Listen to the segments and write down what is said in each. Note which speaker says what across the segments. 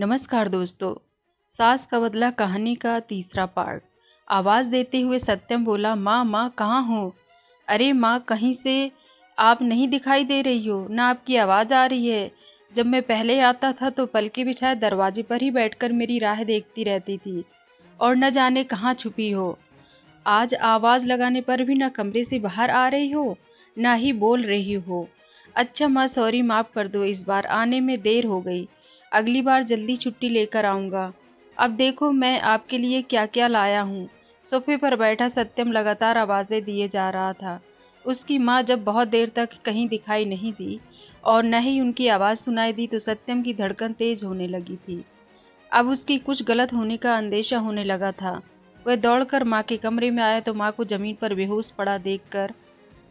Speaker 1: नमस्कार दोस्तों। सास का बदला कहानी का तीसरा पार्ट। आवाज़ देते हुए सत्यम बोला, माँ माँ कहाँ हो? अरे माँ, कहीं से आप नहीं दिखाई दे रही हो, ना आपकी आवाज़ आ रही है। जब मैं पहले आता था तो पलके बिछाए दरवाजे पर ही बैठकर मेरी राह देखती रहती थी और न जाने कहाँ छुपी हो। आज आवाज़ लगाने पर भी न कमरे से बाहर आ रही हो, ना ही बोल रही हो। अच्छा माँ, सॉरी, माफ़ कर दो, इस बार आने में देर हो गई। अगली बार जल्दी छुट्टी लेकर आऊँगा। अब देखो मैं आपके लिए क्या क्या लाया हूँ। सोफे पर बैठा सत्यम लगातार आवाज़ें दिए जा रहा था। उसकी माँ जब बहुत देर तक कहीं दिखाई नहीं दी और न ही उनकी आवाज़ सुनाई दी तो सत्यम की धड़कन तेज होने लगी थी। अब उसकी कुछ गलत होने का अंदेशा होने लगा था। वह दौड़कर माँ के कमरे में आया तो माँ को जमीन पर बेहोश पड़ा देखकर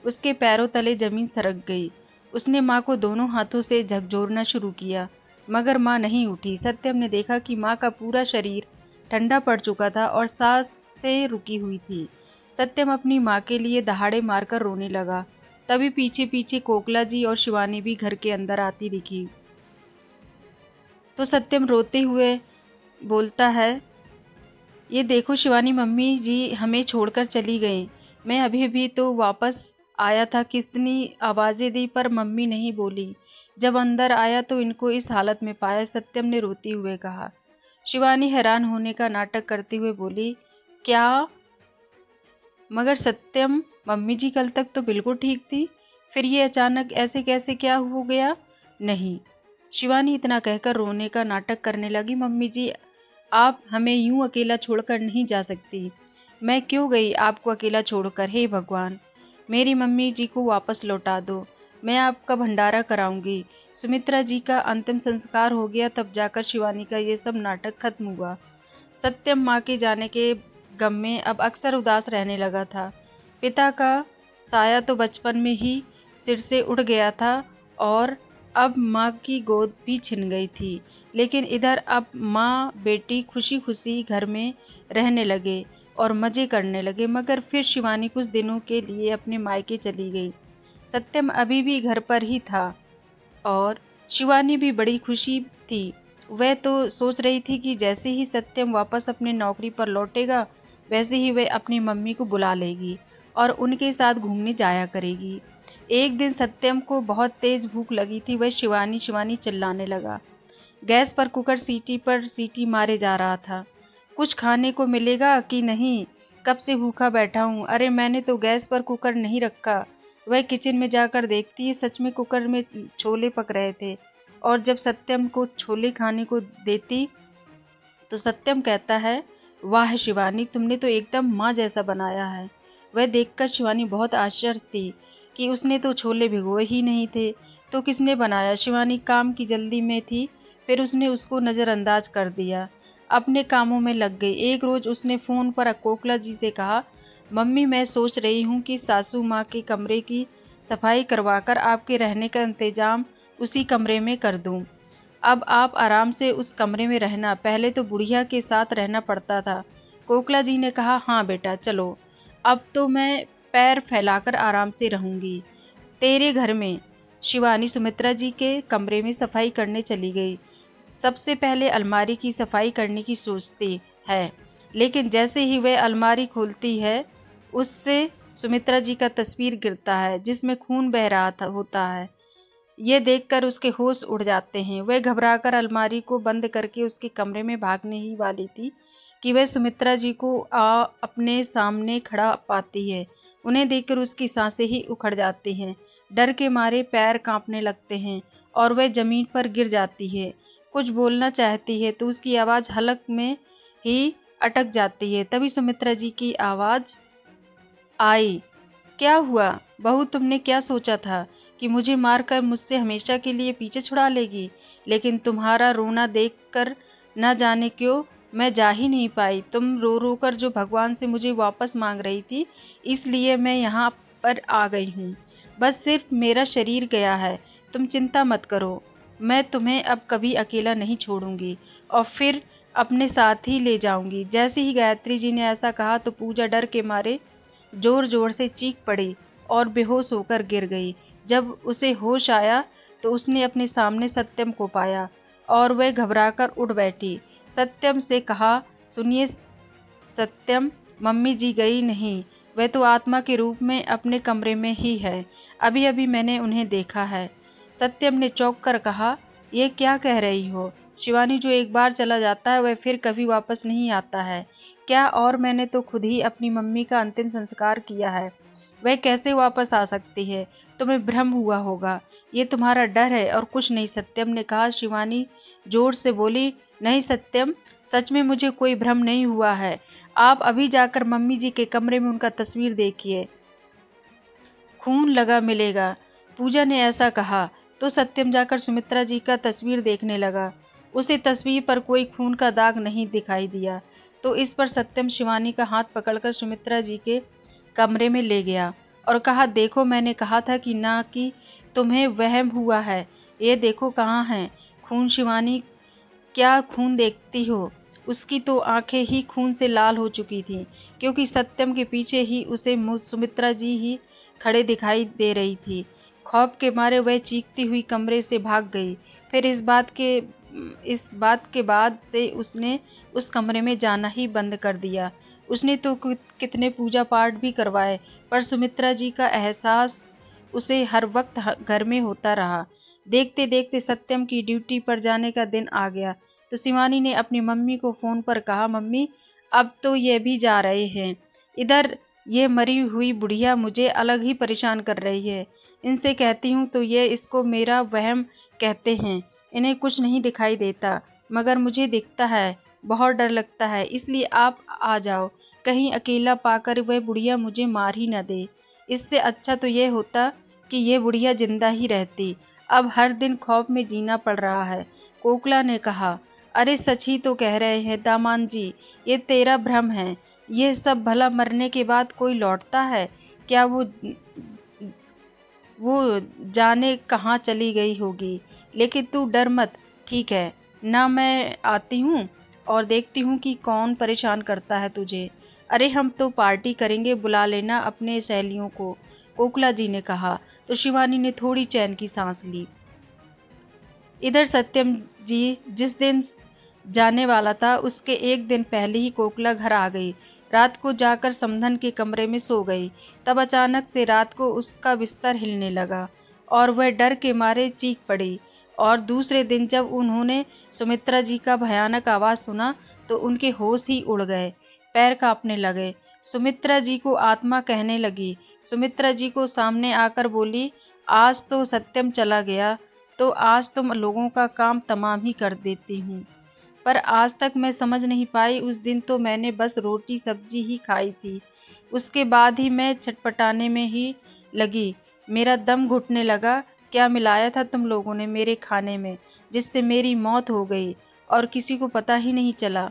Speaker 1: उसके पैरों तले जमीन सरक गई। उसने माँ को दोनों हाथों से झकझोरना शुरू किया, मगर माँ नहीं उठी। सत्यम ने देखा कि माँ का पूरा शरीर ठंडा पड़ चुका था और सांसें रुकी हुई थी। सत्यम अपनी माँ के लिए दहाड़े मारकर रोने लगा। तभी पीछे पीछे कोकला जी और शिवानी भी घर के अंदर आती दिखी तो सत्यम रोते हुए बोलता है, ये देखो शिवानी, मम्मी जी हमें छोड़कर चली गई। मैं अभी भी तो वापस आया था, कितनी आवाज़ें दी पर मम्मी नहीं बोली। जब अंदर आया तो इनको इस हालत में पाया, सत्यम ने रोते हुए कहा। शिवानी हैरान होने का नाटक करते हुए बोली, क्या? मगर सत्यम, मम्मी जी कल तक तो बिल्कुल ठीक थी, फिर ये अचानक ऐसे कैसे क्या हो गया? नहीं। शिवानी इतना कहकर रोने का नाटक करने लगी, मम्मी जी आप हमें यूं अकेला छोड़कर नहीं जा सकती। मैं क्यों गई आपको अकेला छोड़कर? हे भगवान, मेरी मम्मी जी को वापस लौटा दो। मैं आपका भंडारा कराऊंगी। सुमित्रा जी का अंतिम संस्कार हो गया तब जाकर शिवानी का ये सब नाटक खत्म हुआ। सत्यम माँ के जाने के गम में अब अक्सर उदास रहने लगा था। पिता का साया तो बचपन में ही सिर से उड़ गया था और अब माँ की गोद भी छिन गई थी। लेकिन इधर अब माँ बेटी खुशी खुशी घर में रहने लगे और मज़े करने लगे। मगर फिर शिवानी कुछ दिनों के लिए अपने मायके चली गई। सत्यम अभी भी घर पर ही था और शिवानी भी बड़ी खुशी थी। वह तो सोच रही थी कि जैसे ही सत्यम वापस अपने नौकरी पर लौटेगा वैसे ही वह अपनी मम्मी को बुला लेगी और उनके साथ घूमने जाया करेगी। एक दिन सत्यम को बहुत तेज भूख लगी थी। वह शिवानी शिवानी चिल्लाने लगा। गैस पर सीटी मारे जा रहा था। कुछ खाने को मिलेगा कि नहीं? कब से भूखा बैठा हूँ। अरे मैंने तो गैस पर कुकर नहीं रखा। वह किचन में जाकर देखती है, सच में कुकर में छोले पक रहे थे और जब सत्यम को छोले खाने को देती तो सत्यम कहता है, वाह शिवानी, तुमने तो एकदम माँ जैसा बनाया है। वह देखकर शिवानी बहुत आश्चर्य थी कि उसने तो छोले भिगोए ही नहीं थे तो किसने बनाया। शिवानी काम की जल्दी में थी, फिर उसने उसको नज़रअंदाज कर दिया, अपने कामों में लग गई। एक रोज़ उसने फ़ोन पर कोकला जी से कहा, मम्मी मैं सोच रही हूँ कि सासू माँ के कमरे की सफाई करवाकर आपके रहने का इंतज़ाम उसी कमरे में कर दूँ। अब आप आराम से उस कमरे में रहना, पहले तो बुढ़िया के साथ रहना पड़ता था। कोकला जी ने कहा, हाँ बेटा चलो, अब तो मैं पैर फैलाकर आराम से रहूँगी तेरे घर में। शिवानी सुमित्रा जी के कमरे में सफाई करने चली गई। सबसे पहले अलमारी की सफाई करने की सोचती है, लेकिन जैसे ही वह अलमारी खोलती है उससे सुमित्रा जी का तस्वीर गिरता है जिसमें खून बह रहा होता है। ये देखकर उसके होश उड़ जाते हैं। वह घबराकर अलमारी को बंद करके उसके कमरे में भागने ही वाली थी कि वह सुमित्रा जी को अपने सामने खड़ा पाती है। उन्हें देखकर उसकी सांसें ही उखड़ जाती हैं। डर के मारे पैर कांपने लगते हैं और वह जमीन पर गिर जाती है। कुछ बोलना चाहती है तो उसकी आवाज़ हलक में ही अटक जाती है। तभी सुमित्रा जी की आवाज़ आई, क्या हुआ बहू, तुमने क्या सोचा था कि मुझे मारकर मुझसे हमेशा के लिए पीछे छुड़ा लेगी? लेकिन तुम्हारा रोना देखकर न जाने क्यों मैं जा ही नहीं पाई। तुम रो रो कर जो भगवान से मुझे वापस मांग रही थी, इसलिए मैं यहाँ पर आ गई हूँ। बस सिर्फ मेरा शरीर गया है, तुम चिंता मत करो। मैं तुम्हें अब कभी अकेला नहीं छोड़ूंगी और फिर अपने साथ ही ले जाऊंगी। जैसे ही गायत्री जी ने ऐसा कहा तो पूजा डर के मारे जोर जोर से चीख पड़ी और बेहोश होकर गिर गई। जब उसे होश आया तो उसने अपने सामने सत्यम को पाया और वह घबराकर उठ बैठी। सत्यम से कहा, सुनिए सत्यम, मम्मी जी गई नहीं, वह तो आत्मा के रूप में अपने कमरे में ही है। अभी अभी मैंने उन्हें देखा है। सत्यम ने चौंक कर कहा, ये क्या कह रही हो? शिवानी, जो एक बार चला जाता है वह फिर कभी वापस नहीं आता है क्या? और मैंने तो खुद ही अपनी मम्मी का अंतिम संस्कार किया है, वह कैसे वापस आ सकती है? तुम्हें भ्रम हुआ होगा, ये तुम्हारा डर है और कुछ नहीं, सत्यम ने कहा। शिवानी जोर से बोली, नहीं सत्यम, सच में मुझे कोई भ्रम नहीं हुआ है। आप अभी जाकर मम्मी जी के कमरे में उनका तस्वीर देखिए, खून लगा मिलेगा। पूजा ने ऐसा कहा तो सत्यम जाकर सुमित्रा जी का तस्वीर देखने लगा। उसे तस्वीर पर कोई खून का दाग नहीं दिखाई दिया। तो इस पर सत्यम शिवानी का हाथ पकड़कर सुमित्रा जी के कमरे में ले गया और कहा, देखो मैंने कहा था कि ना कि तुम्हें वहम हुआ है, ये देखो कहाँ है खून। शिवानी, क्या खून देखती हो? उसकी तो आंखें ही खून से लाल हो चुकी थीं, क्योंकि सत्यम के पीछे ही उसे सुमित्रा जी ही खड़े दिखाई दे रही थी। खौफ के मारे वह चीखती हुई कमरे से भाग गई। फिर इस बात के बाद से उसने उस कमरे में जाना ही बंद कर दिया। उसने तो कितने पूजा पाठ भी करवाए, पर सुमित्रा जी का एहसास उसे हर वक्त घर में होता रहा। देखते देखते सत्यम की ड्यूटी पर जाने का दिन आ गया तो शिवानी ने अपनी मम्मी को फ़ोन पर कहा, मम्मी अब तो ये भी जा रहे हैं। इधर ये मरी हुई बुढ़िया मुझे अलग ही परेशान कर रही है। इनसे कहती हूँ तो ये इसको मेरा वहम कहते हैं। इन्हें कुछ नहीं दिखाई देता, मगर मुझे दिखता है। बहुत डर लगता है, इसलिए आप आ जाओ। कहीं अकेला पाकर वह बुढ़िया मुझे मार ही न दे। इससे अच्छा तो ये होता कि ये बुढ़िया जिंदा ही रहती। अब हर दिन खौफ में जीना पड़ रहा है। कोकिला ने कहा, अरे सच ही तो कह रहे हैं दामाद जी, ये तेरा भ्रम है। ये सब भला मरने के बाद कोई लौटता है क्या? वो जाने कहाँ चली गई होगी। लेकिन तू डर मत, ठीक है ना? मैं आती हूँ और देखती हूँ कि कौन परेशान करता है तुझे। अरे हम तो पार्टी करेंगे, बुला लेना अपने सहेलियों को, कोकिला जी ने कहा। तो शिवानी ने थोड़ी चैन की सांस ली। इधर सत्यम जी जिस दिन जाने वाला था उसके एक दिन पहले ही कोकिला घर आ गई। रात को जाकर समधन के कमरे में सो गई। तब अचानक से रात को उसका बिस्तर हिलने लगा और वह डर के मारे चीख पड़ी। और दूसरे दिन जब उन्होंने सुमित्रा जी का भयानक आवाज़ सुना तो उनके होश ही उड़ गए, पैर कांपने लगे। सुमित्रा जी को आत्मा कहने लगी। सुमित्रा जी को सामने आकर बोली, आज तो सत्यम चला गया तो आज तुम लोगों का काम तमाम ही कर देती हूँ। पर आज तक मैं समझ नहीं पाई, उस दिन तो मैंने बस रोटी सब्जी ही खाई थी। उसके बाद ही मैं छटपटाने में ही लगी, मेरा दम घुटने लगा। क्या मिलाया था तुम लोगों ने मेरे खाने में जिससे मेरी मौत हो गई और किसी को पता ही नहीं चला?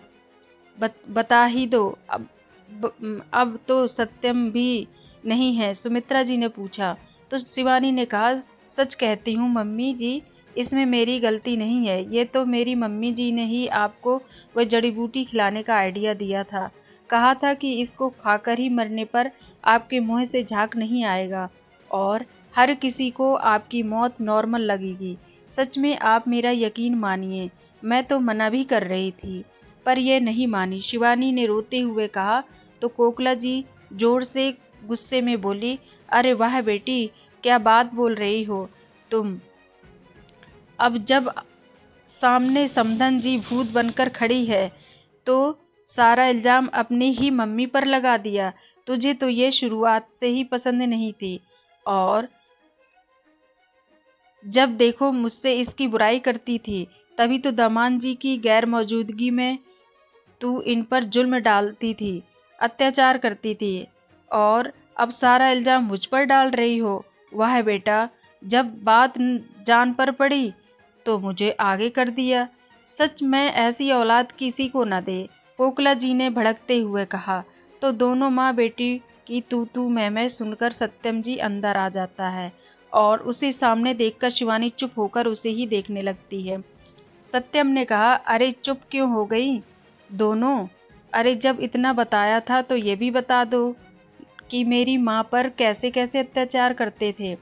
Speaker 1: बता ही दो। अब तो सत्यम भी नहीं है, सुमित्रा जी ने पूछा। तो शिवानी ने कहा, सच कहती हूँ मम्मी जी, इसमें मेरी गलती नहीं है। ये तो मेरी मम्मी जी ने ही आपको वह जड़ी बूटी खिलाने का आइडिया दिया था। कहा था कि इसको खाकर ही मरने पर आपके मुंह से झाग नहीं आएगा और हर किसी को आपकी मौत नॉर्मल लगेगी। सच में आप मेरा यकीन मानिए, मैं तो मना भी कर रही थी पर यह नहीं मानी, शिवानी ने रोते हुए कहा। तो कोकिला जी जोर से गुस्से में बोली, अरे वाह बेटी, क्या बात बोल रही हो तुम? अब जब सामने समधन जी भूत बनकर खड़ी है तो सारा इल्ज़ाम अपनी ही मम्मी पर लगा दिया। तुझे तो ये शुरुआत से ही पसंद नहीं थी और जब देखो मुझसे इसकी बुराई करती थी। तभी तो दामाद जी की गैर मौजूदगी में तू इन पर जुल्म डालती थी, अत्याचार करती थी और अब सारा इल्ज़ाम मुझ पर डाल रही हो। वाह बेटा, जब बात जान पर पड़ी तो मुझे आगे कर दिया। सच में ऐसी औलाद किसी को न दे, कोकिला जी ने भड़कते हुए कहा। तो दोनों माँ बेटी की तू मैं सुनकर सत्यम जी अंदर आ जाता है और उसे सामने देखकर शिवानी चुप होकर उसे ही देखने लगती है। सत्यम ने कहा, अरे चुप क्यों हो गई दोनों? अरे जब इतना बताया था तो ये भी बता दो कि मेरी माँ पर कैसे कैसे अत्याचार करते थे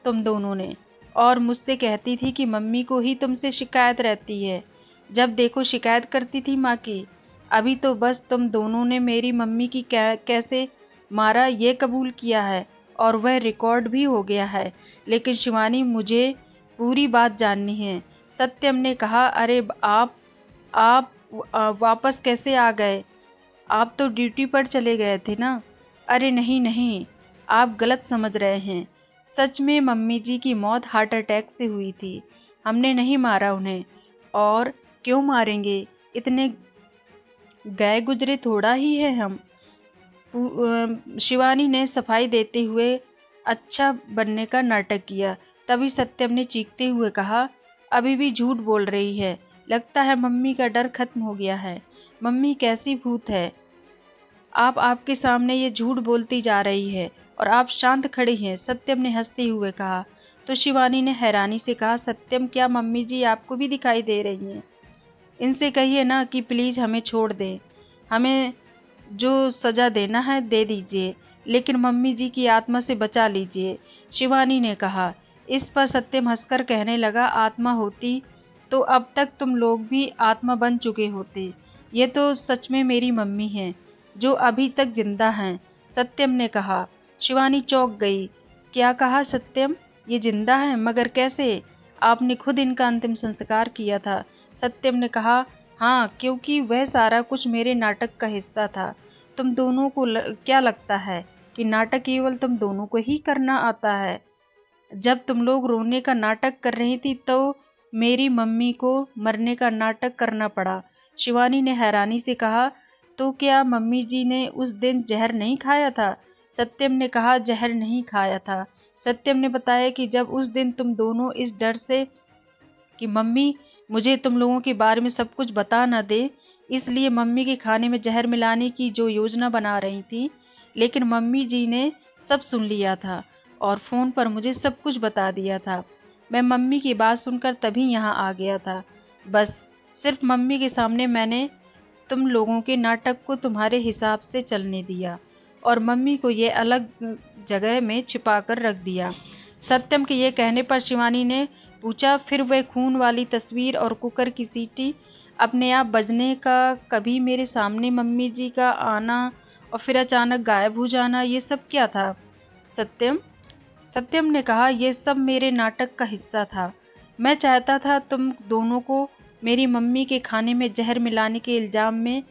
Speaker 1: तुम दोनों ने। और मुझसे कहती थी कि मम्मी को ही तुमसे शिकायत रहती है, जब देखो शिकायत करती थी माँ की। अभी तो बस तुम दोनों ने मेरी मम्मी की कैसे मारा ये कबूल किया है और वह रिकॉर्ड भी हो गया है, लेकिन शिवानी मुझे पूरी बात जाननी है। सत्यम ने कहा, अरे आप वापस कैसे आ गए? आप तो ड्यूटी पर चले गए थे ना। अरे नहीं नहीं, आप गलत समझ रहे हैं। सच में मम्मी जी की मौत हार्ट अटैक से हुई थी। हमने नहीं मारा उन्हें। और क्यों मारेंगे, इतने गए गुजरे थोड़ा ही है हम। शिवानी ने सफाई देते हुए अच्छा बनने का नाटक किया। तभी सत्यम ने चीखते हुए कहा, अभी भी झूठ बोल रही है। लगता है मम्मी का डर खत्म हो गया है। मम्मी कैसी भूत है? आपके सामने ये झूठ बोलती जा रही है और आप शांत खड़ी हैं, सत्यम ने हंसते हुए कहा। तो शिवानी ने हैरानी से कहा, सत्यम क्या मम्मी जी आपको भी दिखाई दे रही हैं? इनसे कहिए ना कि प्लीज़ हमें छोड़ दें, हमें जो सज़ा देना है दे दीजिए, लेकिन मम्मी जी की आत्मा से बचा लीजिए, शिवानी ने कहा। इस पर सत्यम हंसकर कहने लगा, आत्मा होती तो अब तक तुम लोग भी आत्मा बन चुके होते। ये तो सच में मेरी मम्मी हैं, जो अभी तक जिंदा हैं, सत्यम ने कहा। शिवानी चौंक गई। क्या कहा सत्यम? ये जिंदा है? मगर कैसे? आपने खुद इनका अंतिम संस्कार किया था, सत्यम ने कहा। हाँ, क्योंकि वह सारा कुछ मेरे नाटक का हिस्सा था। तुम दोनों को क्या लगता है कि नाटक केवल तुम दोनों को ही करना आता है? जब तुम लोग रोने का नाटक कर रही थी तो मेरी मम्मी को मरने का नाटक करना पड़ा, शिवानी ने हैरानी से कहा। तो क्या मम्मी जी ने उस दिन जहर नहीं खाया था? सत्यम ने कहा, जहर नहीं खाया था। सत्यम ने बताया कि जब उस दिन तुम दोनों इस डर से कि मम्मी मुझे तुम लोगों के बारे में सब कुछ बता ना दे, इसलिए मम्मी के खाने में जहर मिलाने की जो योजना बना रही थी, लेकिन मम्मी जी ने सब सुन लिया था और फ़ोन पर मुझे सब कुछ बता दिया था। मैं मम्मी की बात सुनकर तभी यहाँ आ गया था। बस सिर्फ मम्मी के सामने मैंने तुम लोगों के नाटक को तुम्हारे हिसाब से चलने दिया और मम्मी को ये अलग जगह में छिपा कर रख दिया। सत्यम के ये कहने पर शिवानी ने पूछा, फिर वह खून वाली तस्वीर और कुकर की सीटी अपने आप बजने का, कभी मेरे सामने मम्मी जी का आना और फिर अचानक गायब हो जाना, ये सब क्या था सत्यम? सत्यम ने कहा, यह सब मेरे नाटक का हिस्सा था। मैं चाहता था तुम दोनों को मेरी मम्मी के खाने में जहर मिलाने के इल्ज़ाम में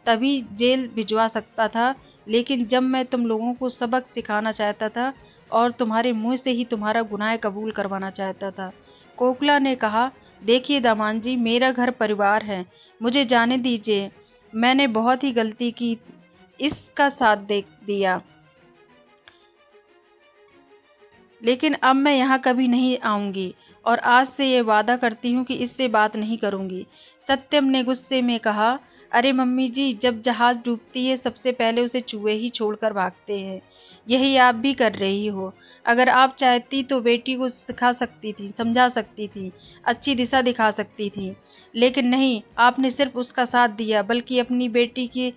Speaker 1: तभी जेल भिजवा सकता था, लेकिन जब मैं तुम लोगों को सबक सिखाना चाहता था और तुम्हारे मुंह से ही तुम्हारा गुनाह कबूल करवाना चाहता था। कोकिला ने कहा, देखिए दामान जी, मेरा घर परिवार है, मुझे जाने दीजिए। मैंने बहुत ही गलती की, इसका साथ दे दिया, लेकिन अब मैं यहाँ कभी नहीं आऊँगी और आज से ये वादा करती हूँ कि इससे बात नहीं करूँगी। सत्यम ने गुस्से में कहा, अरे मम्मी जी, जब जहाज़ डूबती है सबसे पहले उसे चूहे ही छोड़कर भागते हैं। यही आप भी कर रही हो। अगर आप चाहती तो बेटी को सिखा सकती थी, समझा सकती थी, अच्छी दिशा दिखा सकती थी, लेकिन नहीं, आपने सिर्फ उसका साथ दिया, बल्कि अपनी बेटी की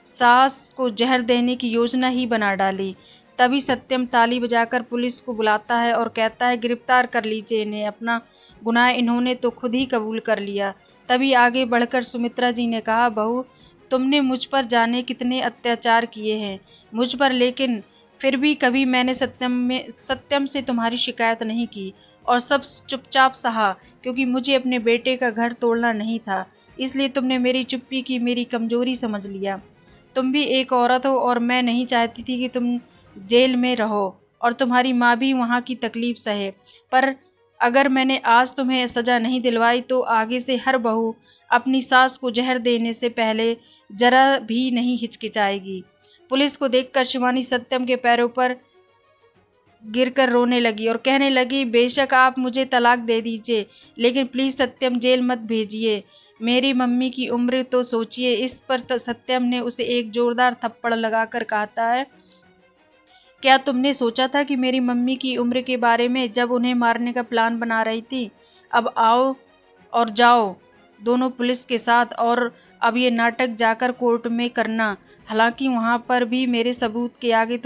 Speaker 1: सास को जहर देने की योजना ही बना डाली। तभी सत्यम ताली बजाकर पुलिस को बुलाता है और कहता है, गिरफ्तार कर लीजिए इन्हें, अपना गुनाह इन्होंने तो खुद ही कबूल कर लिया। तभी आगे बढ़कर सुमित्रा जी ने कहा, बहू, तुमने मुझ पर जाने कितने अत्याचार किए हैं मुझ पर, लेकिन फिर भी कभी मैंने सत्यम से तुम्हारी शिकायत नहीं की और सब चुपचाप सहा, क्योंकि मुझे अपने बेटे का घर तोड़ना नहीं था। इसलिए तुमने मेरी चुप्पी की मेरी कमजोरी समझ लिया। तुम भी एक औरत हो और मैं नहीं चाहती थी कि तुम जेल में रहो और तुम्हारी माँ भी वहाँ की तकलीफ सहे, पर अगर मैंने आज तुम्हें सज़ा नहीं दिलवाई तो आगे से हर बहू अपनी सास को जहर देने से पहले जरा भी नहीं हिचकिचाएगी। पुलिस को देखकर शिवानी सत्यम के पैरों पर गिरकर रोने लगी और कहने लगी, बेशक आप मुझे तलाक दे दीजिए, लेकिन प्लीज़ सत्यम जेल मत भेजिए। मेरी मम्मी की उम्र तो सोचिए। इस पर सत्यम ने उसे एक जोरदार थप्पड़ लगाकर कहता है, क्या तुमने सोचा था कि मेरी मम्मी की उम्र के बारे में जब उन्हें मारने का प्लान बना रही थी? अब आओ और जाओ दोनों पुलिस के साथ, और अब ये नाटक जाकर कोर्ट में करना। हालांकि वहाँ पर भी मेरे सबूत के आगे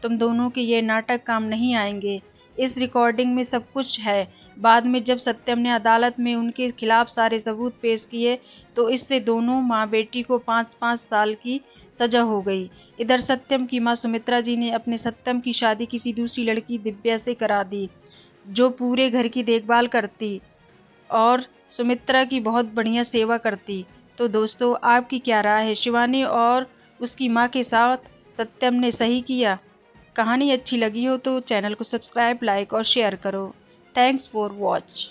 Speaker 1: तुम दोनों के ये नाटक काम नहीं आएंगे। इस रिकॉर्डिंग में सब कुछ है। बाद में जब सत्यम ने अदालत में उनके खिलाफ सारे सबूत पेश किए तो इससे दोनों माँ बेटी को 5-5 साल की सजा हो गई। इधर सत्यम की माँ सुमित्रा जी ने अपने सत्यम की शादी किसी दूसरी लड़की दिव्या से करा दी, जो पूरे घर की देखभाल करती और सुमित्रा की बहुत बढ़िया सेवा करती। तो दोस्तों, आपकी क्या राय है? शिवानी और उसकी माँ के साथ सत्यम ने सही किया? कहानी अच्छी लगी हो तो चैनल को सब्सक्राइब, लाइक और शेयर करो। Thanks for watch.